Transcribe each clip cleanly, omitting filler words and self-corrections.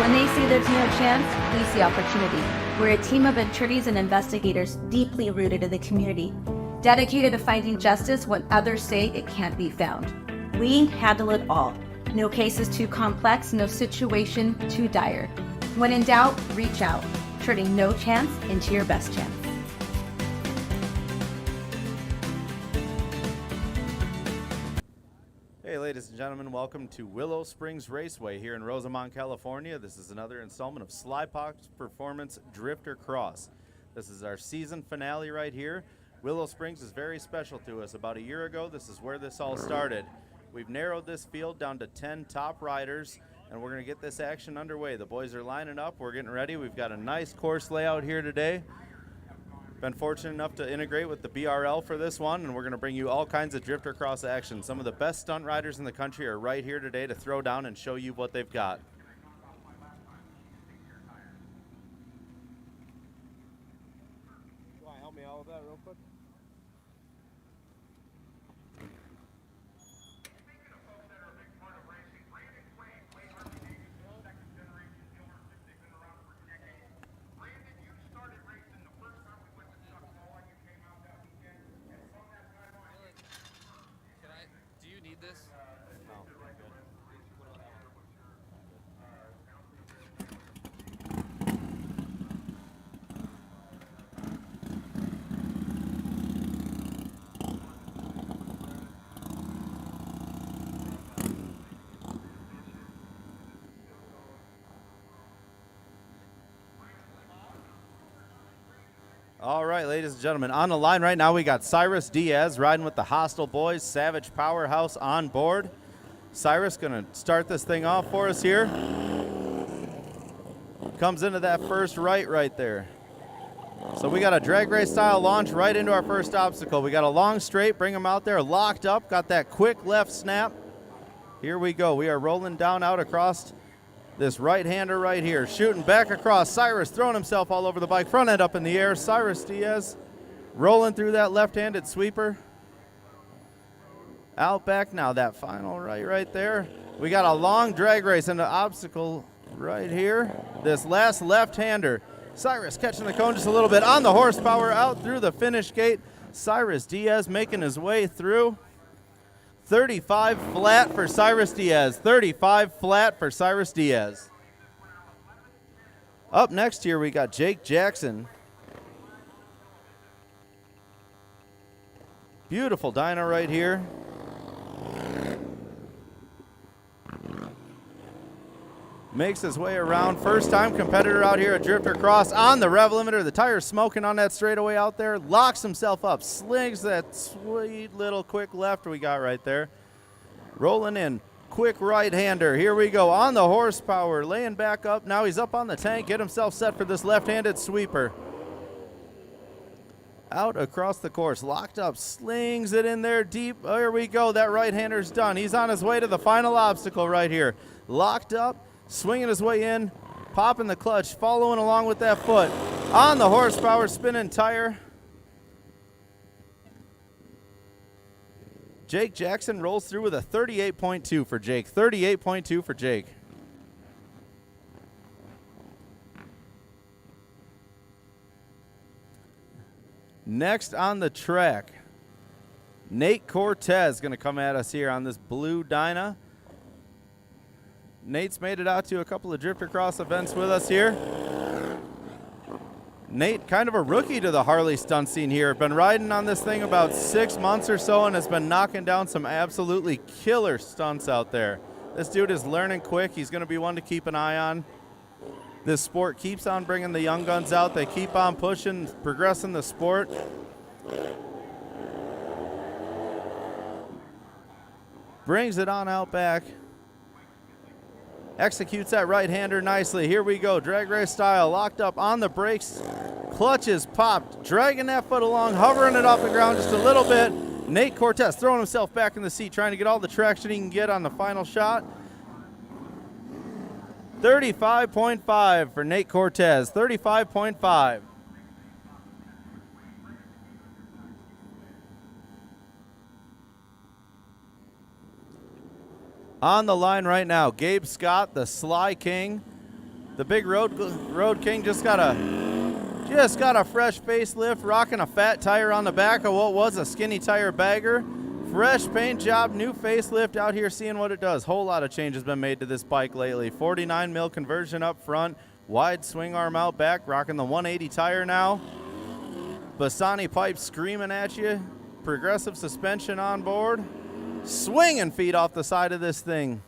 When they say there's no chance, we see opportunity. We're a team of attorneys and investigators deeply rooted in the community, dedicated to finding justice when others say it can't be found. We handle it all. No case is too complex, no situation too dire. When in doubt, reach out, turning no chance into your best chance. Hey ladies and gentlemen, welcome to Willow Springs Raceway here in Rosamond, California. This is another installment of Slypock's Performance DrifterCross. This is our season finale right here. Willow Springs is very special to us. About a year ago, this is where this all started. We've narrowed this field down to 10 top riders, and we're going to get this action underway. The boys are lining up. We're getting ready. We've got a nice course layout here today. Been fortunate enough to integrate with the BRL for this one, and we're going to bring you all kinds of drifter cross action. Some of the best stunt riders in the country are right here today to throw down and show you what they've got. You want to help me out with that real quick? This? No, all right, ladies and gentlemen, on the line right now we got Cyrus Diaz riding with the Hostile Boys Savage Powerhouse on board. Cyrus gonna start this thing off for us here. Comes into that first right there. So we got a drag race style launch right into our first obstacle. We got a long straight, bring him out there, locked up, got that quick left snap. Here we go, we are rolling down out across this right-hander right here, shooting back across. Cyrus throwing himself all over the bike, front end up in the air. Cyrus Diaz rolling through that left-handed sweeper. Out back now, that final right there. We got a long drag race and an obstacle right here. This last left-hander. Cyrus catching the cone just a little bit on the horsepower, out through the finish gate. Cyrus Diaz making his way through. 35 flat for Cyrus Diaz. 35 flat for Cyrus Diaz. Up next here we got Jake Jackson. Beautiful dyno right here. Makes his way around. First time competitor out here at DrifterCross on the rev limiter. The tire's smoking on that straightaway out there. Locks himself up. Slings that sweet little quick left we got right there. Rolling in. Quick right-hander. Here we go. On the horsepower. Laying back up. Now he's up on the tank. Get himself set for this left-handed sweeper. Out across the course. Locked up. Slings it in there deep. There we go. That right-hander's done. He's on his way to the final obstacle right here. Locked up. Swinging his way in, popping the clutch, following along with that foot. On the horsepower, spinning tire. Jake Jackson rolls through with a 38.2 for Jake. 38.2 for Jake. Next on the track, Nate Cortez going to come at us here on this blue Dyna. Nate's made it out to a couple of DrifterCross events with us here. Nate, kind of a rookie to the Harley stunt scene here. Been riding on this thing about 6 months or so and has been knocking down some absolutely killer stunts out there. This dude is learning quick. He's going to be one to keep an eye on. This sport keeps on bringing the young guns out. They keep on pushing, progressing the sport. Brings it on out back. Executes that right-hander nicely. Here we go, drag race style, locked up on the brakes. Clutches popped, dragging that foot along, hovering it off the ground just a little bit. Nate Cortez throwing himself back in the seat, trying to get all the traction he can get on the final shot. 35.5 for Nate Cortez, 35.5. On the line right now, Gabe Scott, the Sly King, The big road king just got a fresh facelift, rocking a fat tire on the back of what was a skinny tire bagger. Fresh paint job, new facelift out here, seeing what it does. Whole lot of change has been made to this bike lately. 49 mil conversion up front, wide swing arm out back, rocking the 180 tire now. Bassani pipe screaming at you. Progressive suspension on board. Swinging feet off the side of this thing.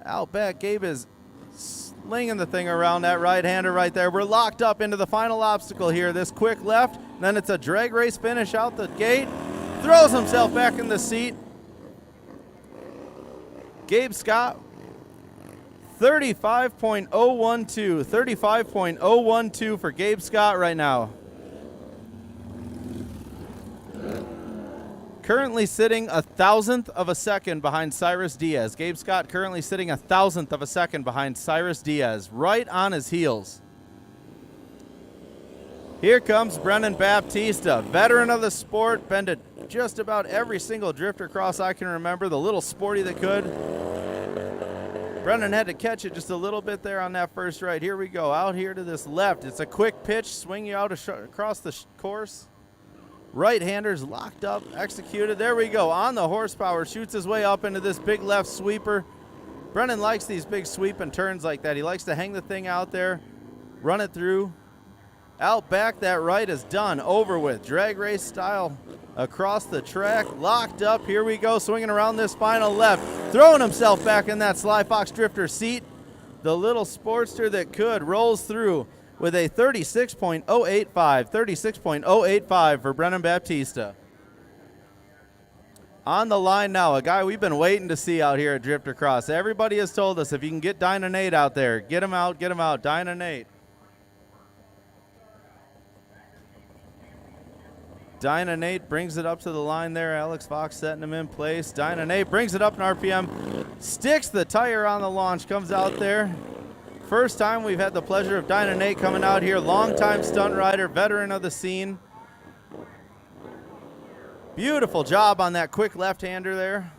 Out back, Gabe is slinging the thing around that right-hander right there. We're locked up into the final obstacle here. This quick left, then it's a drag race finish out the gate. Throws himself back in the seat. Gabe Scott, 35.012. 35.012 for Gabe Scott right now. Currently sitting 1,000th of a second behind Cyrus Diaz. Gabe Scott currently sitting 1,000th of a second behind Cyrus Diaz, right on his heels. Here comes Brennan Baptista, veteran of the sport, been to just about every single DrifterCross I can remember, the little sporty that could. Brennan had to catch it just a little bit there on that first right. Here we go, out here to this left. It's a quick pitch, swing you out across the course. Right-handers locked up, executed. There we go, on the horsepower, shoots his way up into this big left sweeper. Brennan likes these big sweep and turns like that. He likes to hang the thing out there, run it through. Out back, that right is done, over with. Drag race style across the track, locked up. Here we go, swinging around this final left, throwing himself back in that Sly Fox Drifter seat. The little Sportster that could rolls through with a 36.085. 36.085 for Brennan Baptista. On the line now, a guy we've been waiting to see out here at DrifterCross. Everybody has told us if you can get Dyna Nate out there, get him out, Dyna Nate. Dyna Nate brings it up to the line there. Alex Fox setting him in place. Dyna Nate brings it up in RPM, sticks the tire on the launch, comes out there. First time we've had the pleasure of Dyna Nate coming out here. Longtime stunt rider, veteran of the scene. Beautiful job on that quick left-hander there.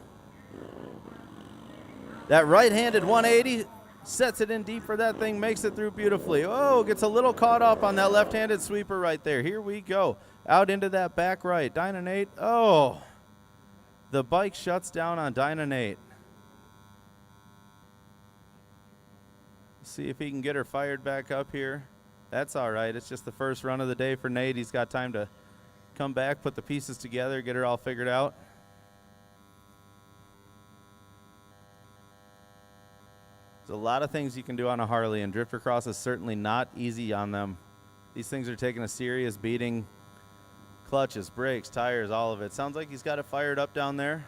That right-handed 180 sets it in deep for that thing, makes it through beautifully. Oh, gets a little caught up on that left-handed sweeper right there. Here we go. Out into that back right. Dyna Nate, oh. The bike shuts down on Dyna Nate. See if he can get her fired back up here. That's all right. It's just the first run of the day for Nate. He's got time to come back, put the pieces together, get her all figured out. There's a lot of things you can do on a Harley, and DrifterCross is certainly not easy on them. These things are taking a serious beating. Clutches, brakes, tires, all of it. Sounds like he's got it fired up down there.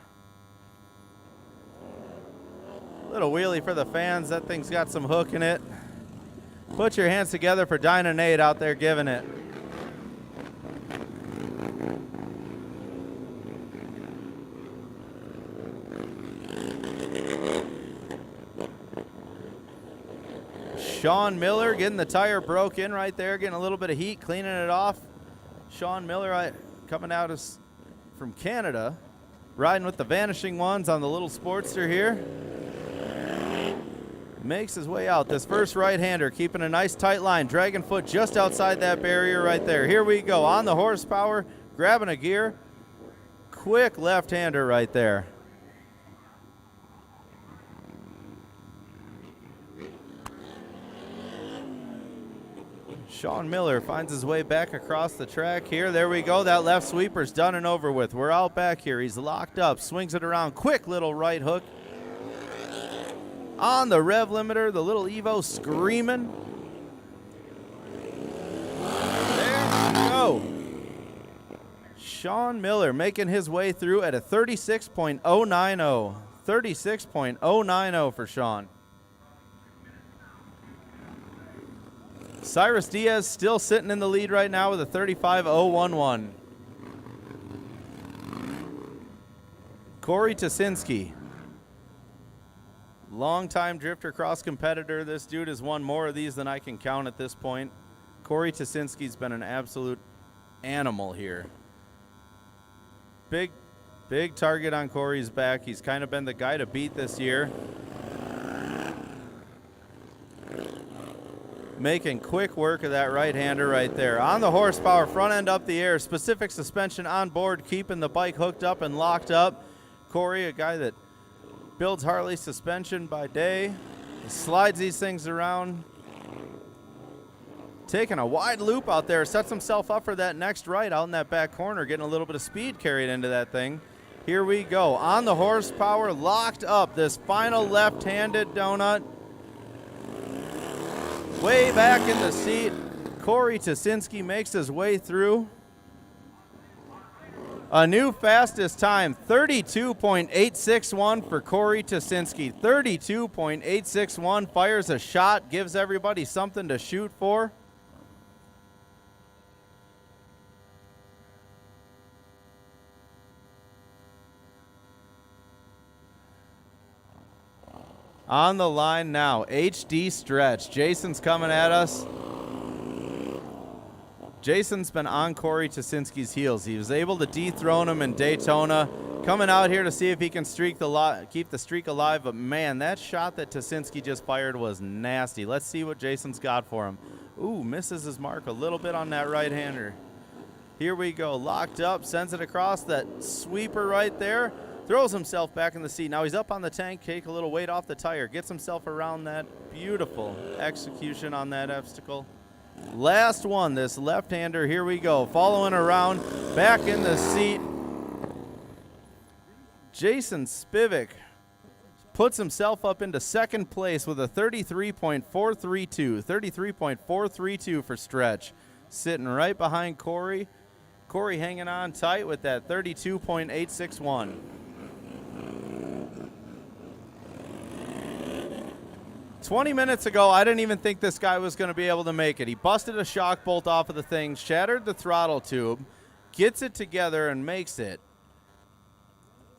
Little wheelie for the fans. That thing's got some hook in it. Put your hands together for Dyna Nate out there giving it. Sean Miller getting the tire broke in right there, getting a little bit of heat, cleaning it off. Sean Miller coming out from Canada, riding with the Vanishing Ones on the little Sportster here. Makes his way out. This first right-hander keeping a nice tight line. Dragon foot just outside that barrier right there. Here we go. On the horsepower, grabbing a gear. Quick left-hander right there. Sean Miller finds his way back across the track here. There we go. That left sweeper's done and over with. We're out back here. He's locked up. Swings it around. Quick little right hook. On the rev limiter, the little Evo screaming. There we go. Sean Miller making his way through at a 36.090. 36.090 for Sean. Cyrus Diaz still sitting in the lead right now with a 35.011. Corey Tasinski. Longtime DrifterCross competitor. This dude has won more of these than I can count at this point. Corey Tasinski's been an absolute animal here. Big target on Corey's back. He's kind of been the guy to beat this year. making quick work of that right-hander right there. On the horsepower, front end up the air, specific suspension on board, keeping the bike hooked up and locked up. Corey, a guy that builds Harley suspension by day, slides these things around, taking a wide loop out there, sets himself up for that next right out in that back corner, getting a little bit of speed carried into that thing. Here we go, on the horsepower, locked up, this final left-handed donut. Way back in the seat, Corey Tusinski makes his way through. A new fastest time, 32.861 for Corey Tusinski. 32.861, fires a shot, gives everybody something to shoot for. On the line now, HD stretch. Jason's coming at us. Jason's been on Corey Tusinski's heels. He was able to dethrone him in Daytona. Coming out here to see if he can keep the streak alive. But man, that shot that Tusinski just fired was nasty. Let's see what Jason's got for him. Ooh, misses his mark a little bit on that right-hander. Here we go, locked up, sends it across that sweeper right there. Throws himself back in the seat. Now he's up on the tank, take a little weight off the tire, gets himself around that. Beautiful execution on that obstacle. Last one, this left-hander, here we go. Following around, back in the seat. Jason Spivak puts himself up into second place with a 33.432. 33.432 for stretch. Sitting right behind Corey. Corey hanging on tight with that 32.861. 20 minutes ago, I didn't even think this guy was going to be able to make it. He busted a shock bolt off of the thing, shattered the throttle tube, gets it together and makes it.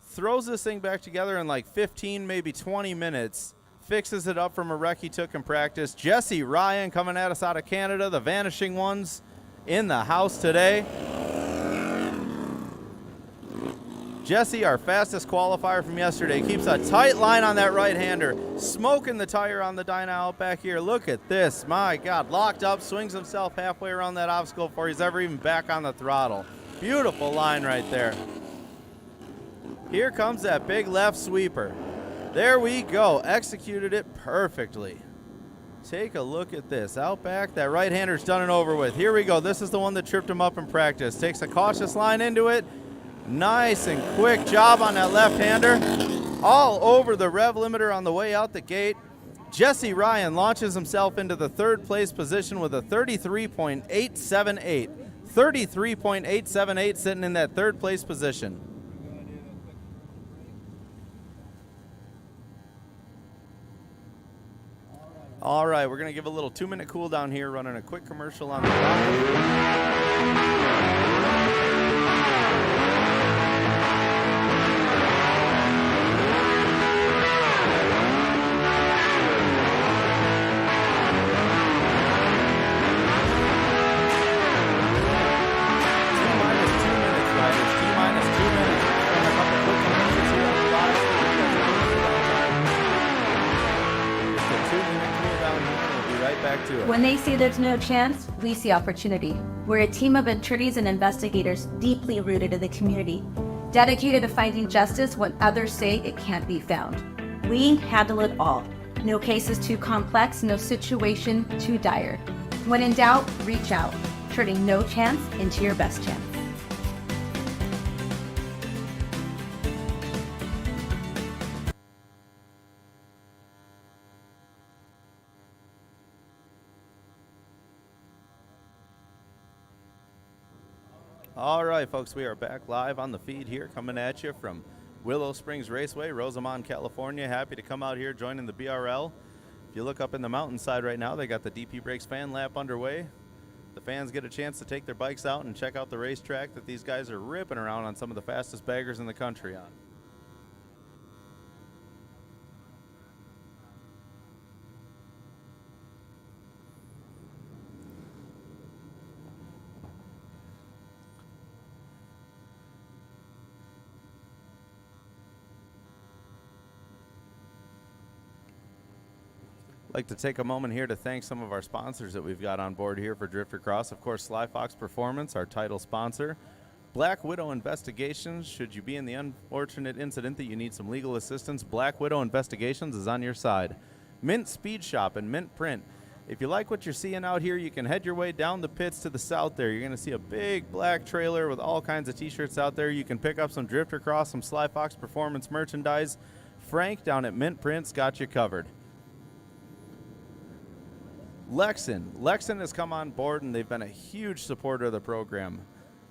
Throws this thing back together in like 15, maybe 20 minutes. Fixes it up from a wreck he took in practice. Jesse Ryan coming at us out of Canada. The Vanishing Ones in the house today. Jesse, our fastest qualifier from yesterday, keeps a tight line on that right-hander, smoking the tire on the dyno out back here. Look at this, my God, locked up, swings himself halfway around that obstacle before he's ever even back on the throttle. Beautiful line right there. Here comes that big left sweeper. There we go, executed it perfectly. Take a look at this, out back, that right-hander's done and over with. Here we go, this is the one that tripped him up in practice. Takes a cautious line into it. Nice and quick job on that left-hander. All over the rev limiter on the way out the gate. Jesse Ryan launches himself into the third place position with a 33.878. 33.878 sitting in that third place position. All right, we're going to give a little 2-minute cool down here, running a quick commercial on the When they say there's no chance, we see opportunity. We're a team of attorneys and investigators deeply rooted in the community, dedicated to finding justice when others say it can't be found. We handle it all. No case is too complex, no situation too dire. When in doubt, reach out, turning no chance into your best chance. All right, folks, we are back live on the feed here, coming at you from Willow Springs Raceway, Rosamond, California. Happy to come out here joining the BRL. If you look up in the mountainside right now, they got the DP Brakes fan lap underway. The fans get a chance to take their bikes out and check out the racetrack that these guys are ripping around on some of the fastest baggers in the country on. I'd like to take a moment here to thank some of our sponsors that we've got on board here for DrifterCross. Of course, Sly Fox Performance, our title sponsor. Black Widow Investigations, should you be in the unfortunate incident that you need some legal assistance, Black Widow Investigations is on your side. Mint Speed Shop and Mint Print. If you like what you're seeing out here, you can head your way down the pits to the south there. You're going to see a big black trailer with all kinds of t-shirts out there. You can pick up some DrifterCross, some Sly Fox Performance merchandise. Frank down at Mint Print's got you covered. Lexan has come on board, and they've been a huge supporter of the program.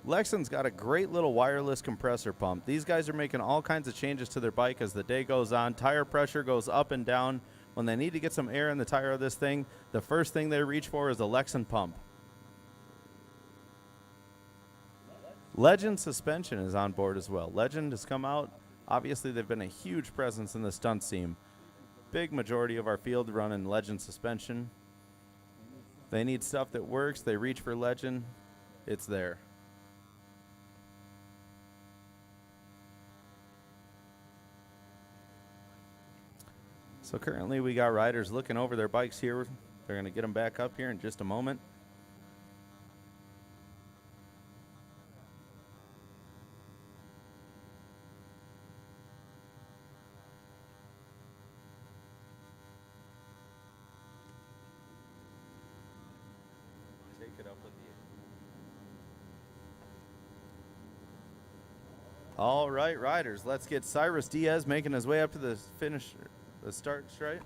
Lexan's got a great little wireless compressor pump. These guys are making all kinds of changes to their bike as the day goes on. Tire pressure goes up and down. When they need to get some air in the tire of this thing, the first thing they reach for is a Lexan pump. Legend Suspension is on board as well. Legend has come out. Obviously, they've been a huge presence in the stunt scene. Big majority of our field running Legend Suspension. They need stuff that works. They reach for Legend. It's there. So currently we got riders looking over their bikes here. They're going to get them back up here in just a moment. Take it up with you. All right, riders, let's get Cyrus Diaz making his way up to the finish. The start straight.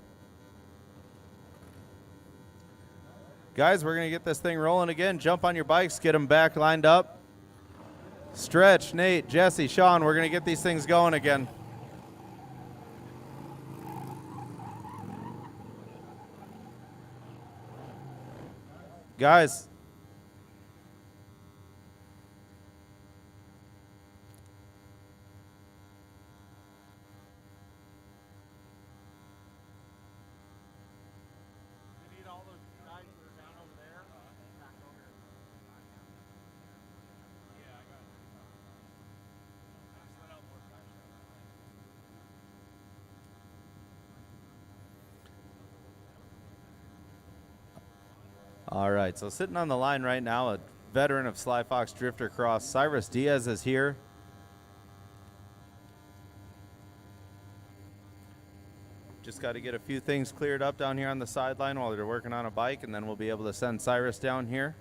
Guys, we're going to get this thing rolling again. Jump on your bikes, get them back lined up. Stretch, Nate, Jesse, Sean, we're going to get these things going again. Guys. All right, so sitting on the line right now, a veteran of Sly Fox DrifterCross, Cyrus Diaz is here. Just got to get a few things cleared up down here on the sideline while they're working on a bike, and then we'll be able to send Cyrus down here.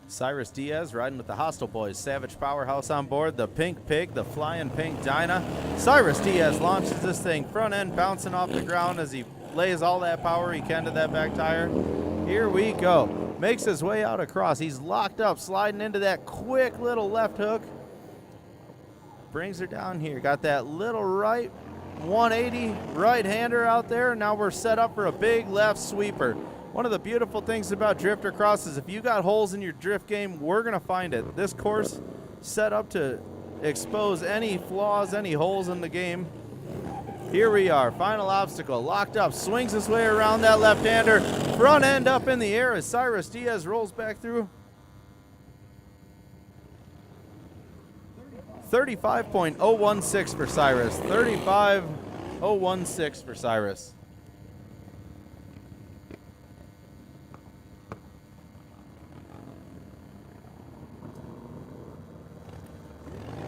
Cyrus Diaz riding with the Hostile Boys, Savage Powerhouse on board, the Pink Pig, the Flying Pink Dyna. Cyrus Diaz launches this thing front end, bouncing off the ground as he lays all that power he can to that back tire. Here we go. Makes his way out across. He's locked up, sliding into that quick little left hook. Brings her down here. Got that little right 180 right-hander out there. Now we're set up for a big left sweeper. One of the beautiful things about DrifterCross is if you got holes in your drift game, we're going to find it. This course set up to expose any flaws, any holes in the game. Here we are, final obstacle, locked up, swings his way around that left-hander, front end up in the air as Cyrus Diaz rolls back through. 35.016 for Cyrus, 35.016 for Cyrus.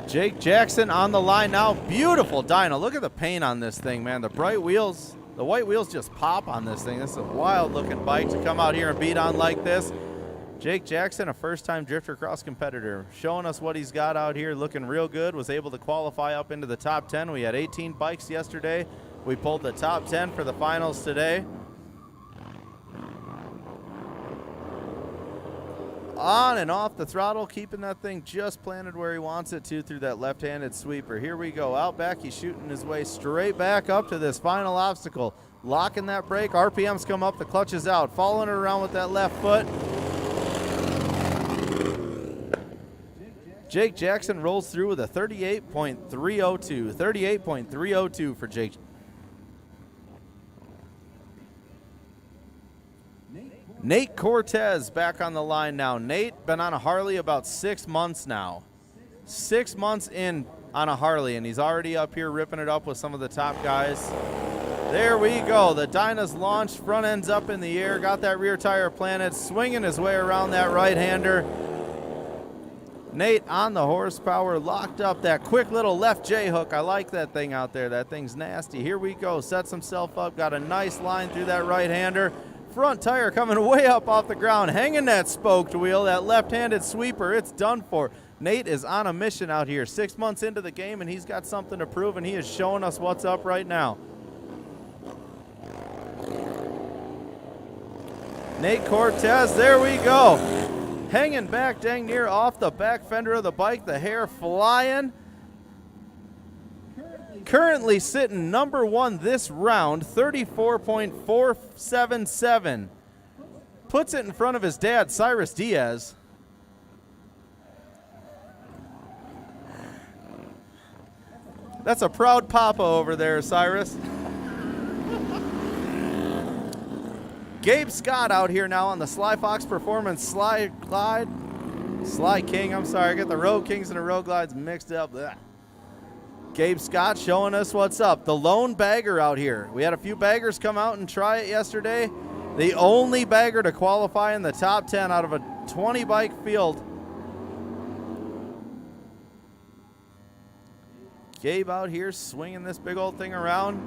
Jake Jackson on the line now. Beautiful dyno. Look at the paint on this thing, man. The bright wheels, the white wheels just pop on this thing. This is a wild looking bike to come out here and beat on like this. Jake Jackson, a first-time DrifterCross competitor, showing us what he's got out here, looking real good. Was able to qualify up into the top 10. We had 18 bikes yesterday. We pulled the top 10 for the finals today. On and off the throttle, keeping that thing just planted where he wants it to through that left-handed sweeper. Here we go. Out back, he's shooting his way straight back up to this final obstacle. Locking that brake. RPMs come up, the clutch is out. Following it around with that left foot. Jake Jackson rolls through with a 38.302. 38.302 for Jake. Nate Cortez back on the line now. Nate been on a Harley about 6 months now. 6 months in on a Harley, and he's already up here ripping it up with some of the top guys. There we go. The Dyna's launched, front end's up in the air, got that rear tire planted, swinging his way around that right-hander. Nate on the horsepower, locked up that quick little left J-hook. I like that thing out there. That thing's nasty. Here we go. Sets himself up, got a nice line through that right-hander. Front tire coming way up off the ground, hanging that spoked wheel, that left-handed sweeper. It's done for. Nate is on a mission out here. 6 months into the game, and he's got something to prove, and he is showing us what's up right now. Nate Cortez, there we go. Hanging back dang near off the back fender of the bike, the hair flying. Currently sitting number one this round, 34.477. Puts it in front of his dad, Cyrus Diaz. That's a proud papa over there, Cyrus. Gabe Scott out here now on the Sly Fox Performance Sly King, I'm sorry, I get the Road Kings and the Road Glides mixed up. Ugh. Gabe Scott showing us what's up. The lone bagger out here. We had a few baggers come out and try it yesterday. The only bagger to qualify in the top 10 out of a 20 bike field. Gabe out here swinging this big old thing around,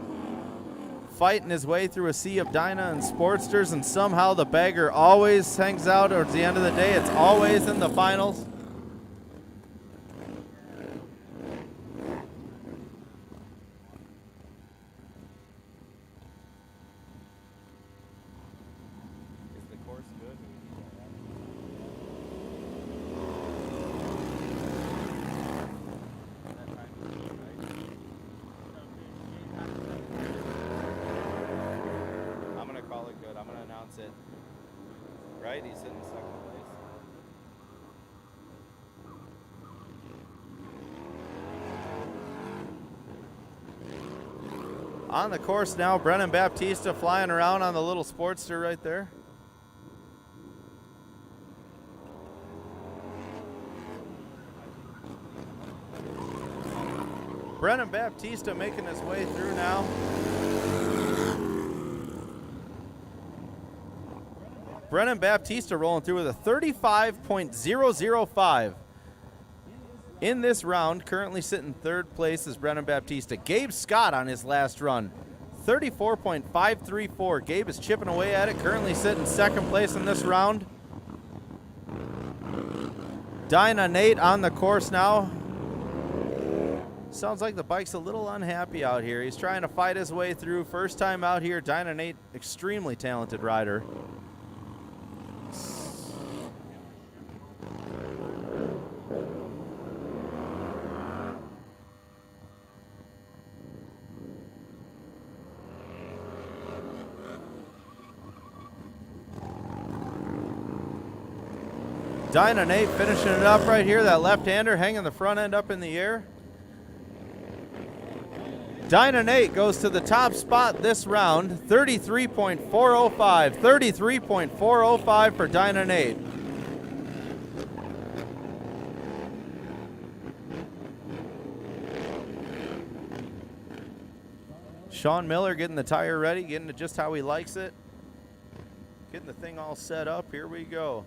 fighting his way through a sea of Dyna and Sportsters, and somehow the bagger always hangs out, or at the end of the day, it's always in the finals. Is the course good? I'm going to announce it. Right? He's in second place. On the course now, Brennan Baptista flying around on the little Sportster right there. Brennan Baptista making his way through now. Brennan Baptista rolling through with a 35.005. In this round, currently sitting third place is Brennan Baptista. Gabe Scott on his last run, 34.534. Gabe is chipping away at it, currently sitting second place in this round. Dyna Nate on the course now. Sounds like the bike's a little unhappy out here. He's trying to fight his way through. First time out here, Dyna Nate, extremely talented rider. Dyna Nate finishing it up right here. That left-hander hanging the front end up in the air. Dyna Nate goes to the top spot this round, 33.405. 33.405 for Dyna Nate. Sean Miller getting the tire ready, getting it just how he likes it. Getting the thing all set up. Here we go.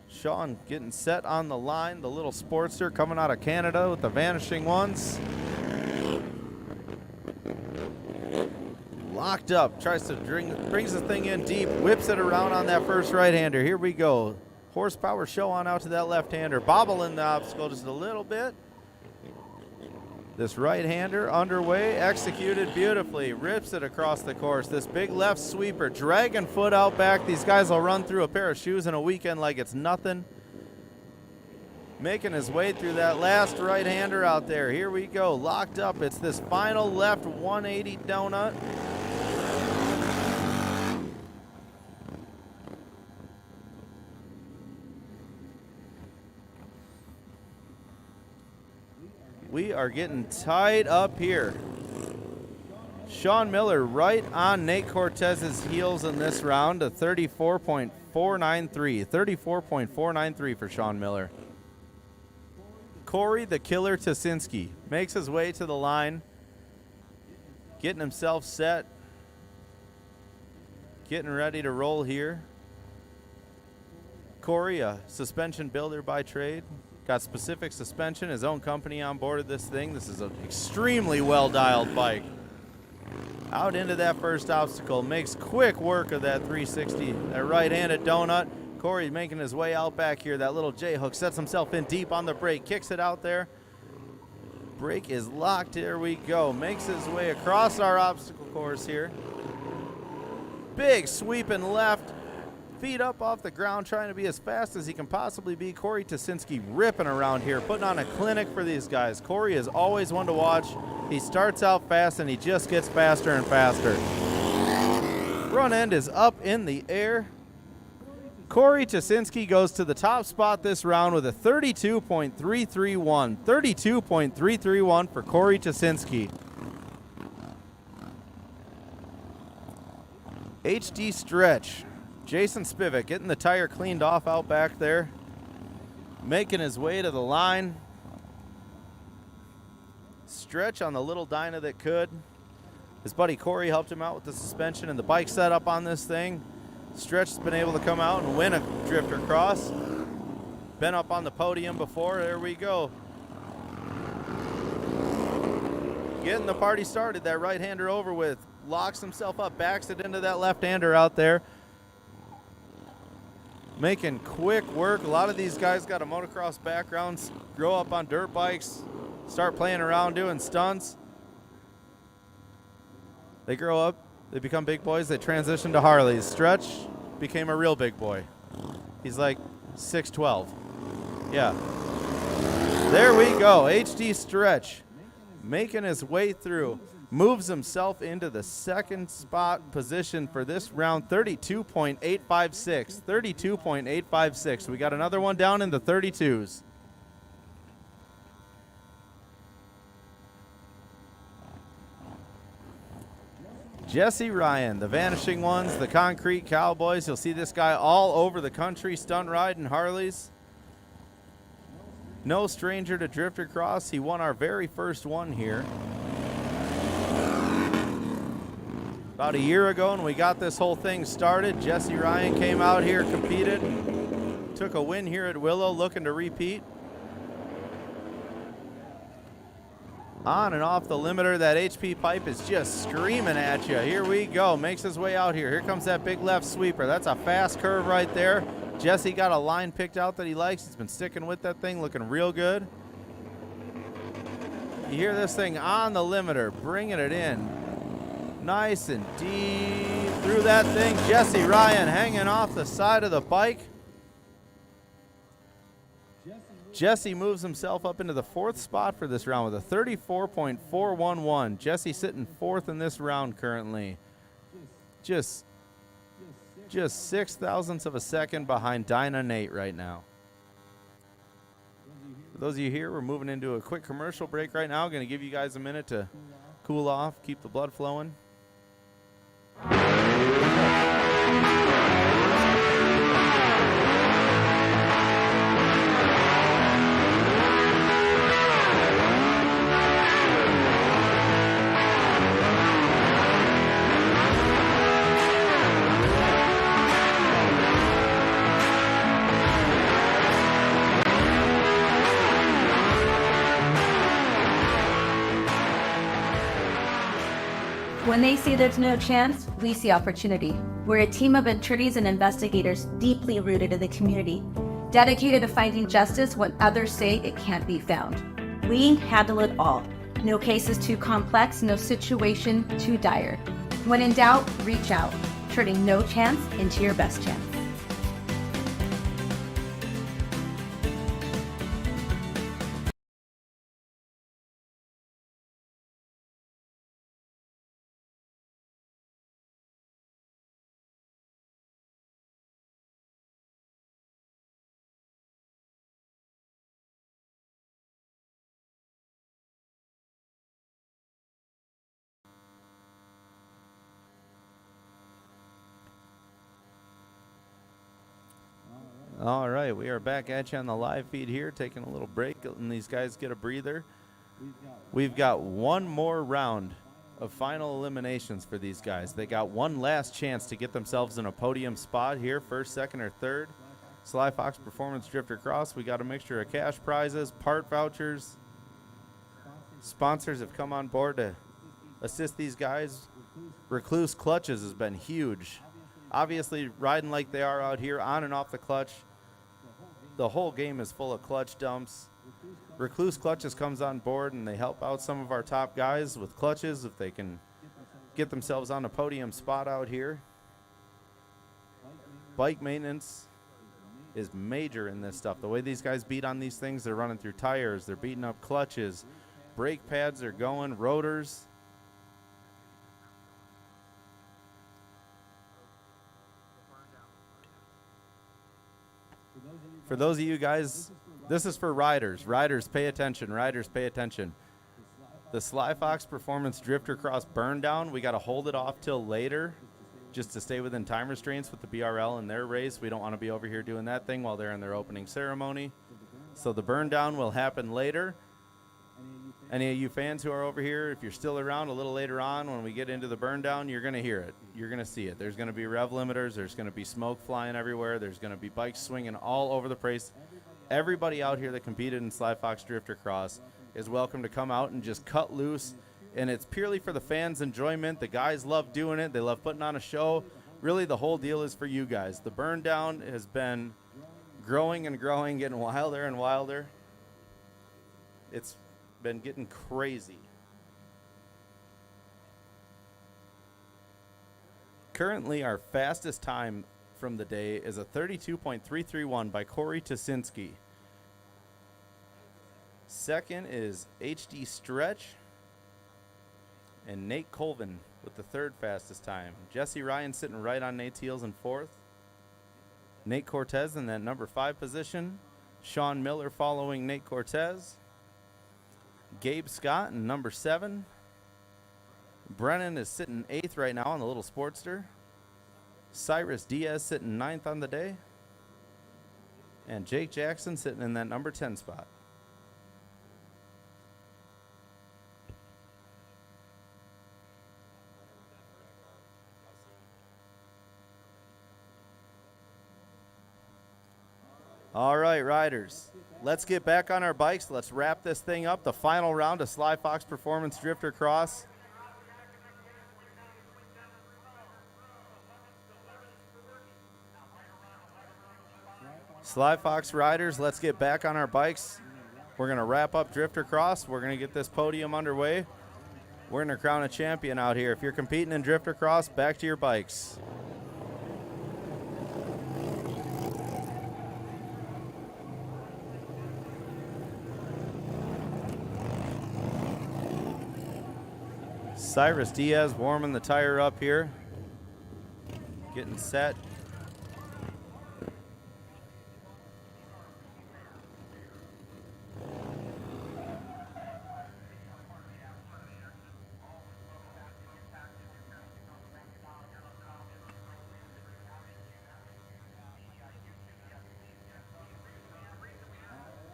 Sean getting set on the line. The little Sportster coming out of Canada with the Vanishing Ones. Locked up, tries to brings the thing in deep, whips it around on that first right-hander. Here we go. Horsepower show on out to that left-hander. Bobbling the obstacle just a little bit. This right-hander underway, executed beautifully. Rips it across the course. This big left sweeper, dragging foot out back. These guys will run through a pair of shoes in a weekend like it's nothing. Making his way through that last right-hander out there. Here we go, locked up. It's this final left 180 donut. We are getting tied up here. Sean Miller right on Nate Cortez's heels in this round, a 34.493. 34.493 for Sean Miller. Corey the Killer Tasinski makes his way to the line, getting himself set, getting ready to roll here. Corey, a suspension builder by trade, got Specific Suspension, his own company on board of this thing. This is an extremely well-dialed bike. Out into that first obstacle, makes quick work of that 360, that right-handed donut. Corey making his way out back here. That little J-hook sets himself in deep on the brake, kicks it out there. Brake is locked. Here we go. Makes his way across our obstacle course here. Big sweeping left. Feet up off the ground, trying to be as fast as he can possibly be. Corey Tasinski ripping around here, putting on a clinic for these guys. Corey is always one to watch. He starts out fast and he just gets faster and faster. Front end is up in the air. Corey Tasinski goes to the top spot this round with a 32.331. 32.331 for Corey Tasinski. HD stretch. Jason Spivak getting the tire cleaned off out back there. Making his way to the line. Stretch on the little Dyna that could. His buddy Corey helped him out with the suspension and the bike setup on this thing. Stretch has been able to come out and win a DrifterCross. Been up on the podium before. There we go. Getting the party started. That right-hander over with. Locks himself up. Backs it into that left-hander out there. Making quick work. A lot of these guys got a motocross background. Grow up on dirt bikes. Start playing around doing stunts. They grow up. They become big boys. They transition to Harleys. Stretch became a real big boy. He's like 6'12". Yeah. There we go. HD Stretch making his way through. Moves himself into the second spot position for this round. 32.856. 32.856. We got another one down in the 32s. Jesse Ryan, the Vanishing Ones, the Concrete Cowboys. You'll see this guy all over the country stunt riding Harleys. No stranger to DrifterCross. He won our very first one here about a year ago when we got this whole thing started. Jesse Ryan came out here, competed, took a win here at Willow, looking to repeat. On and off the limiter, that HP pipe is just screaming at you. Here we go, makes his way out here. Here comes that big left sweeper. That's a fast curve right there. Jesse got a line picked out that he likes. He's been sticking with that thing, looking real good. You hear this thing on the limiter, bringing it in. Nice and deep through that thing. Jesse Ryan hanging off the side of the bike. Jesse moves himself up into the fourth spot for this round with a 34.411. Jesse sitting fourth in this round currently. Just 0.06 of a second behind Dyna Nate right now. For those of you here, we're moving into a quick commercial break right now. Going to give you guys a minute to cool off, keep the blood flowing. When they say there's no chance, we see opportunity. We're a team of attorneys and investigators deeply rooted in the community, dedicated to finding justice when others say it can't be found. We handle it all. No case is too complex, no situation too dire. When in doubt, reach out, turning no chance into your best chance. All right, we are back at you on the live feed here, taking a little break, letting these guys get a breather. We've got one more round of final eliminations for these guys. They got one last chance to get themselves in a podium spot here, first, second, or third. Sly Fox Performance Drifter Cross. We got a mixture of cash prizes, part vouchers. Sponsors have come on board to assist these guys. Recluse Clutches has been huge. Obviously, riding like they are out here, on and off the clutch. The whole game is full of clutch dumps. Recluse Clutches comes on board, and they help out some of our top guys with clutches if they can get themselves on a podium spot out here. Bike maintenance is major in this stuff. The way these guys beat on these things, they're running through tires, they're beating up clutches, brake pads are going, rotors. For those of you guys, this is for riders. Riders, pay attention. Riders, pay attention. The Sly Fox Performance Drifter Cross burn down, we got to hold it off till later just to stay within time restraints with the BRL in their race. We don't want to be over here doing that thing while they're in their opening ceremony. So the burn down will happen later. Any of you fans who are over here, if you're still around a little later on when we get into the burn down, you're going to hear it. You're going to see it. There's going to be rev limiters. There's going to be smoke flying everywhere. There's going to be bikes swinging all over the place. Everybody out here that competed in Sly Fox Drifter Cross is welcome to come out and just cut loose. And it's purely for the fans' enjoyment. The guys love doing it. They love putting on a show. Really, the whole deal is for you guys. The burn down has been growing and growing, getting wilder and wilder. It's been getting crazy. Currently, our fastest time from the day is a 32.331 by Corey Tusinski. Second is HD Stretch and Nate Colvin with the third fastest time. Jesse Ryan sitting right on Nate's heels in fourth. Nate Cortez in that number 5 position. Sean Miller following Nate Cortez. Gabe Scott in number 7. Brennan is sitting 8th right now on the little Sportster. Cyrus Diaz sitting 9th on the day. And Jake Jackson sitting in that number 10 spot. All right, riders, let's get back on our bikes. Let's wrap this thing up. The final round of Sly Fox Performance Drifter Cross. Sly Fox riders, let's get back on our bikes. We're going to wrap up Drifter Cross. We're going to get this podium underway. We're going to crown a champion out here. If you're competing in Drifter Cross, back to your bikes. Cyrus Diaz warming the tire up here, getting set.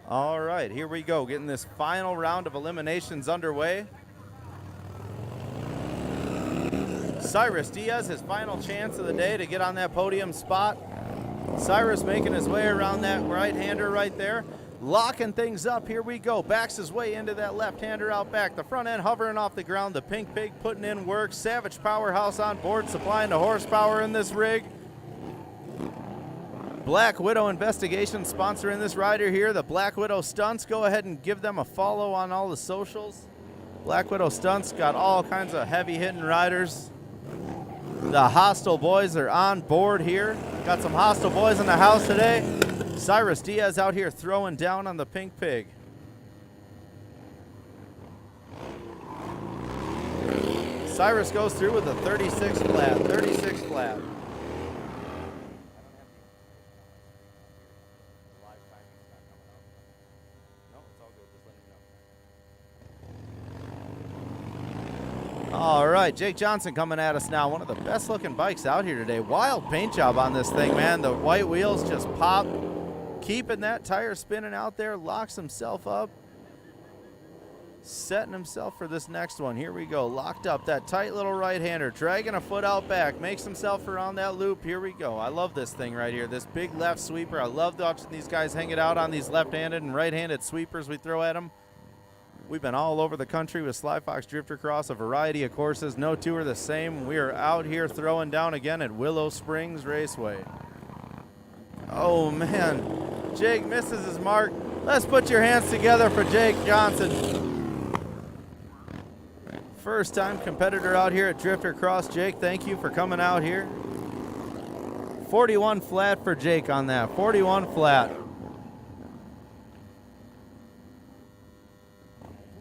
All right, here we go, getting this final round of eliminations underway. Cyrus Diaz, his final chance of the day to get on that podium spot. Cyrus making his way around that right-hander right there. Locking things up, here we go. Backs his way into that left-hander out back. The front end hovering off the ground. The Pink Pig putting in work. Savage Powerhouse on board, supplying the horsepower in this rig. Black Widow Investigation sponsoring this rider here. The Black Widow Stunts. Go ahead and give them a follow on all the socials. Black Widow Stunts got all kinds of heavy-hitting riders. The Hostile Boys are on board here. Got some Hostile Boys in the house today. Cyrus Diaz out here throwing down on the Pink Pig. Cyrus goes through with a 36 flat, 36 flat. All right, Jake Johnson coming at us now. One of the best looking bikes out here today. Wild paint job on this thing, man. The white wheels just pop. Keeping that tire spinning out there, locks himself up. Setting himself for this next one. Here we go. Locked up. That tight little right-hander. Dragging a foot out back. Makes himself around that loop. Here we go. I love this thing right here. This big left sweeper. I love watching these guys hang it out on these left-handed and right-handed sweepers we throw at them. We've been all over the country with Sly Fox DrifterCross, a variety of courses. No two are the same. We are out here throwing down again at Willow Springs Raceway. Oh, man. Jake misses his mark. Let's put your hands together for Jake Johnson. First time competitor out here at DrifterCross. Jake, thank you for coming out here. 41 flat for Jake on that. 41 flat.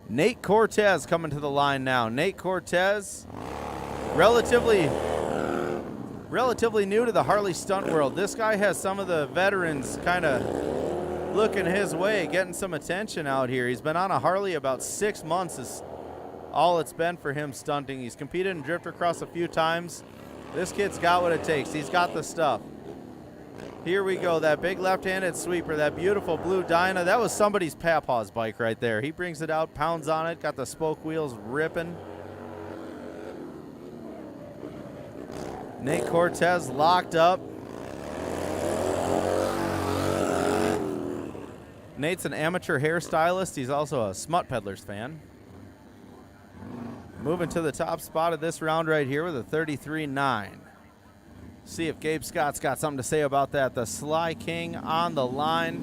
Nate Cortez coming to the line now. Nate Cortez, relatively new to the Harley stunt world. This guy has some of the veterans kind of looking his way, getting some attention out here. He's been on a Harley about 6 months is all it's been for him stunting. He's competed in DrifterCross a few times. This kid's got what it takes. He's got the stuff. Here we go, that big left-handed sweeper, that beautiful blue Dyna. That was somebody's papaw's bike right there. He brings it out, pounds on it, got the spoke wheels ripping. Nate Cortez locked up. Nate's an amateur hairstylist. He's also a Smut Peddlers fan. Moving to the top spot of this round right here with a 33.9. See if Gabe Scott's got something to say about that. The Sly King on the line.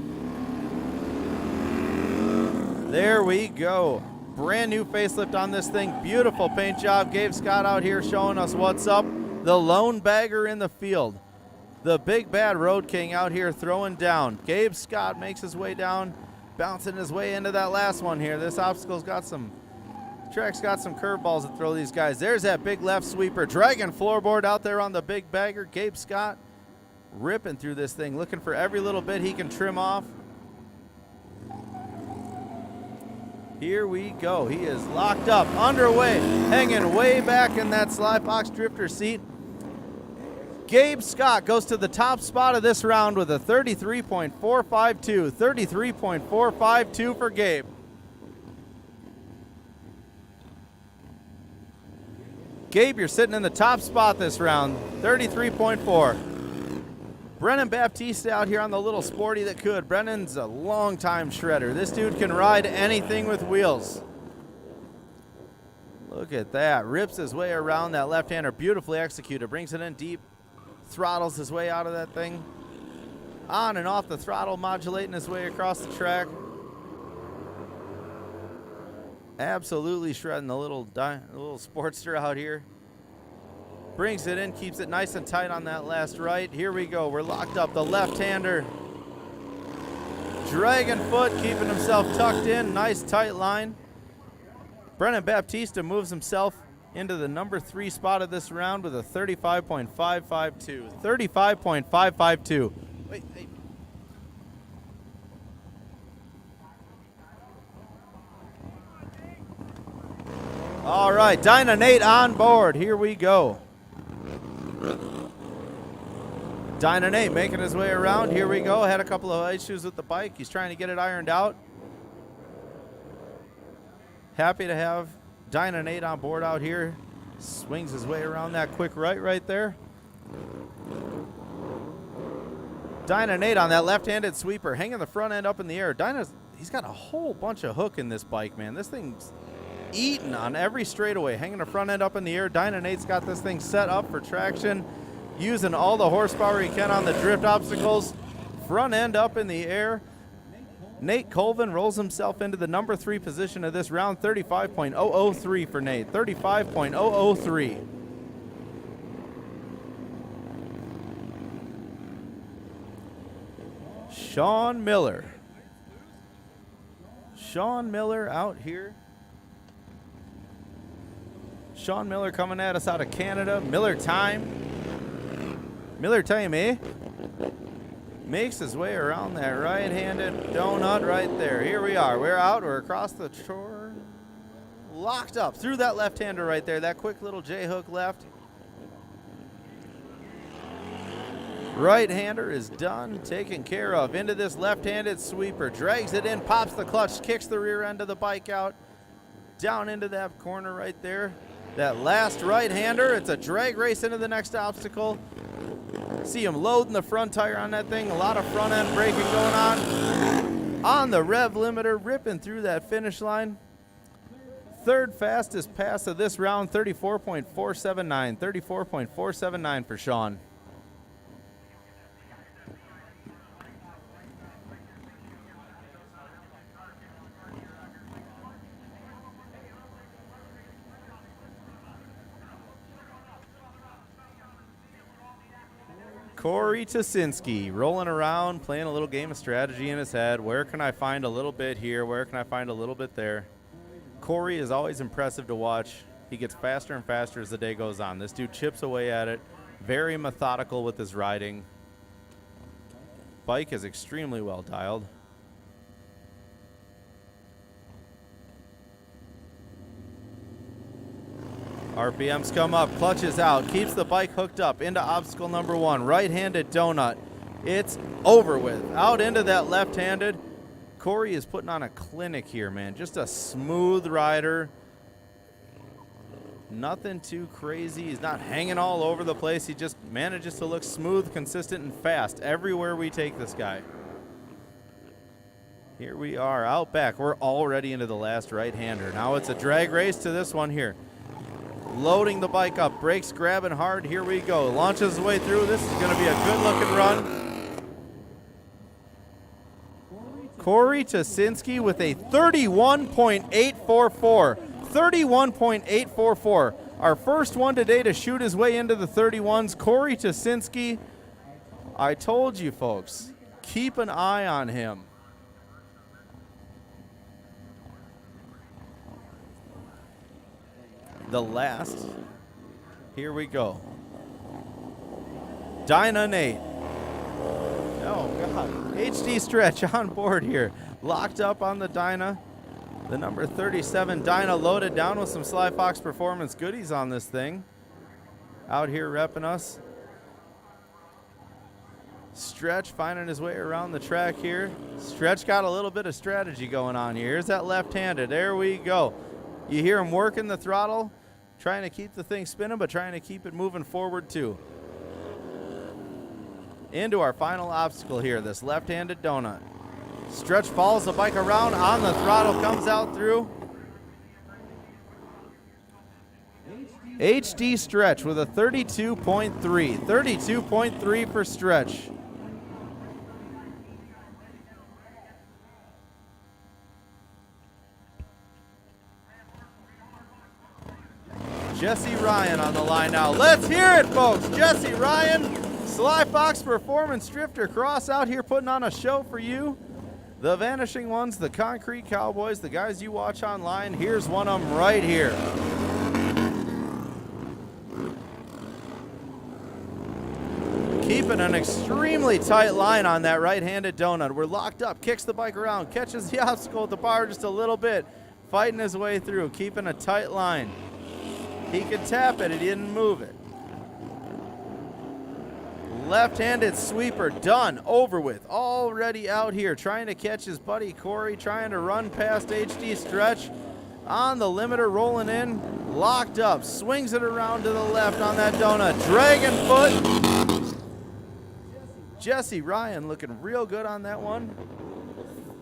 There we go. Brand new facelift on this thing. Beautiful paint job. Gabe Scott out here showing us what's up. The lone bagger in the field. The big bad road king out here throwing down. Gabe Scott makes his way down, bouncing his way into that last one here. This obstacle's got some, track's got some curveballs to throw these guys. There's that big left sweeper. Dragging floorboard out there on the big bagger. Gabe Scott ripping through this thing, looking for every little bit he can trim off. Here we go. He is locked up, underway, hanging way back in that Sly Fox drifter seat. Gabe Scott goes to the top spot of this round with a 33.452. 33.452 for Gabe. Gabe, you're sitting in the top spot this round, 33.4. Brennan Baptiste out here on the little sporty that could. Brennan's a long-time shredder. This dude can ride anything with wheels. Look at that. Rips his way around that left-hander. Beautifully executed. Brings it in deep. Throttles his way out of that thing. On and off the throttle, modulating his way across the track. Absolutely shredding the little Sportster out here. Brings it in, keeps it nice and tight on that last right. Here we go, we're locked up. The left-hander. Dragon foot, keeping himself tucked in. Nice tight line. Brennan Baptiste moves himself into the number 3 spot of this round with a 35.552. 35.552. Wait, hey. All right, Dyna Nate on board. Here we go. Dyna Nate making his way around. Here we go. Had a couple of issues with the bike. He's trying to get it ironed out. Happy to have Dyna Nate on board out here. Swings his way around that quick right there. Dyna Nate on that left-handed sweeper, hanging the front end up in the air. He's got a whole bunch of hook in this bike, man. This thing's eating on every straightaway, hanging the front end up in the air. Dyna Nate's got this thing set up for traction, using all the horsepower he can on the drift obstacles. Front end up in the air. Nate Colvin rolls himself into the number 3 position of this round. 35.003 for Nate. 35.003. Sean Miller. Sean Miller out here. Sean Miller coming at us out of Canada. Miller time. Miller time, eh? Makes his way around that right-handed donut right there. Here we are. We're out. We're across the shore. Locked up through that left-hander right there. That quick little J-hook left. Right-hander is done, taken care of. Into this left-handed sweeper, drags it in, pops the clutch, kicks the rear end of the bike out, down into that corner right there. That last right-hander, it's a drag race into the next obstacle. See him loading the front tire on that thing, a lot of front-end braking going on the rev limiter, ripping through that finish line. Third fastest pass of this round, 34.479, 34.479 for Sean. Corey Tasinski rolling around, playing a little game of strategy in his head. Where can I find a little bit here? Where can I find a little bit there? Corey is always impressive to watch. He gets faster and faster as the day goes on. This dude chips away at it. Very methodical with his riding. Bike is extremely well dialed. RPMs come up, clutches out, keeps the bike hooked up into obstacle number 1. Right-handed donut. It's over with. Out into that left-handed. Corey is putting on a clinic here, man. Just a smooth rider. Nothing too crazy. He's not hanging all over the place. He just manages to look smooth, consistent, and fast everywhere we take this guy. Here we are out back. We're already into the last right-hander. Now it's a drag race to this one here. Loading the bike up, brakes grabbing hard. Here we go. Launches his way through. This is going to be a good-looking run. Corey Tasinski with a 31.844. 31.844. Our first one today to shoot his way into the 31s. Corey Tasinski. I told you, folks, keep an eye on him. The last. Here we go. Dinah Nate. Oh, God. HD stretch on board here. Locked up on the Dinah. The number 37 Dinah loaded down with some Sly Fox Performance goodies on this thing. Out here repping us. Stretch finding his way around the track here. Stretch got a little bit of strategy going on here. Here's that left-handed. There we go. You hear him working the throttle, trying to keep the thing spinning, but trying to keep it moving forward too. Into our final obstacle here, this left-handed donut. Stretch follows the bike around on the throttle, comes out through. HD Stretch with a 32.3. 32.3 for Stretch. Jesse Ryan on the line now. Let's hear it, folks. Jesse Ryan, Sly Fox Performance DrifterCross out here putting on a show for you. The Vanishing Ones, the Concrete Cowboys, the guys you watch online. Here's one of them right here. Keeping an extremely tight line on that right-handed donut. We're locked up, kicks the bike around, catches the obstacle at the bar just a little bit, fighting his way through, keeping a tight line. He could tap it, he didn't move it. Left-handed sweeper, done, over with. Already out here, trying to catch his buddy Corey, trying to run past HD Stretch. On the limiter, rolling in, locked up, swings it around to the left on that donut. Dragon foot. Jesse Ryan looking real good on that one.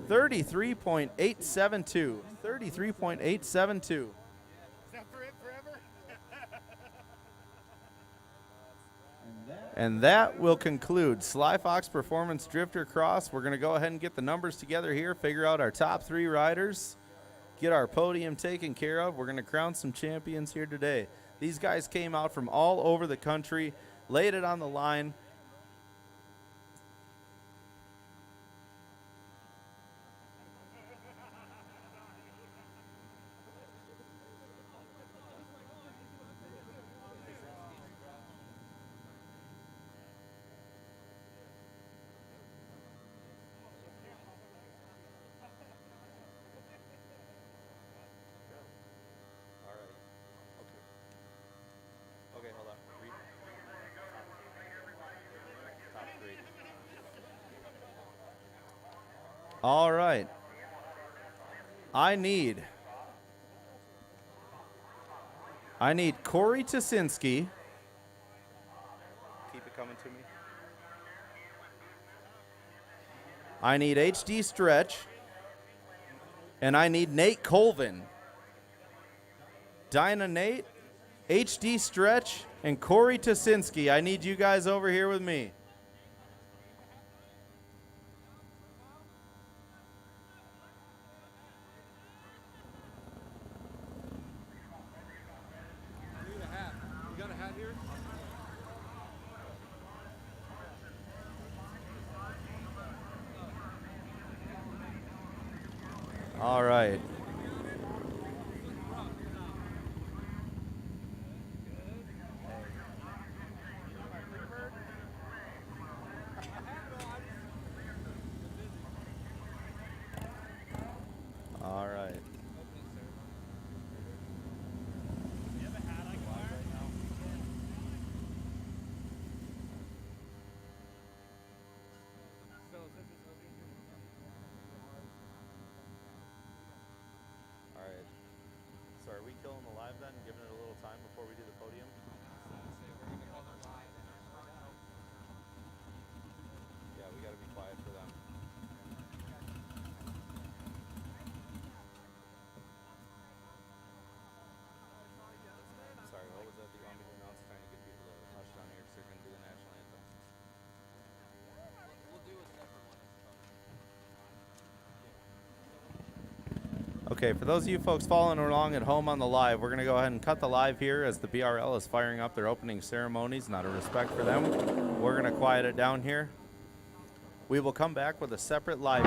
33.872. 33.872. And that will conclude Sly Fox Performance DrifterCross. We're going to go ahead and get the numbers together here, figure out our top 3 riders, get our podium taken care of. We're going to crown some champions here today. These guys came out from all over the country, laid it on the line. All right. I need Corey Tusinski. Keep it coming to me. I need HD Stretch. And I need Nate Colvin. Dinah Nate, HD Stretch, and Corey Tusinski. I need you guys over here with me. You got a hat here? All right. All right. All right. So are we killing the live then, giving it a little time before we do the podium? Yeah, we got to be quiet for them. Sorry, what was that? Do you want me to announce? Trying to get people to hush down here because they're going to do the national anthem. We'll do a separate one. Okay, for those of you folks following along at home on the live, we're going to go ahead and cut the live here as the BRL is firing up their opening ceremonies. Not a respect for them. We're going to quiet it down here. We will come back with a separate live.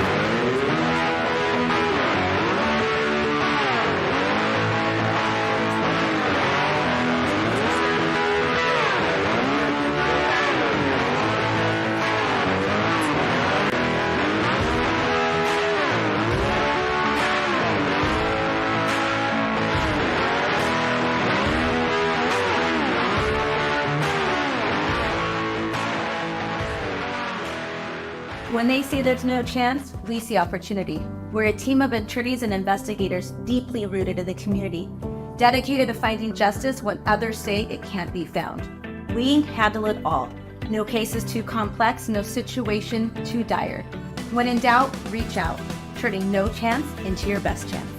When they say there's no chance, we see opportunity. We're a team of attorneys and investigators deeply rooted in the community, dedicated to finding justice when others say it can't be found. We handle it all. No case is too complex, no situation too dire. When in doubt, reach out, turning no chance into your best chance.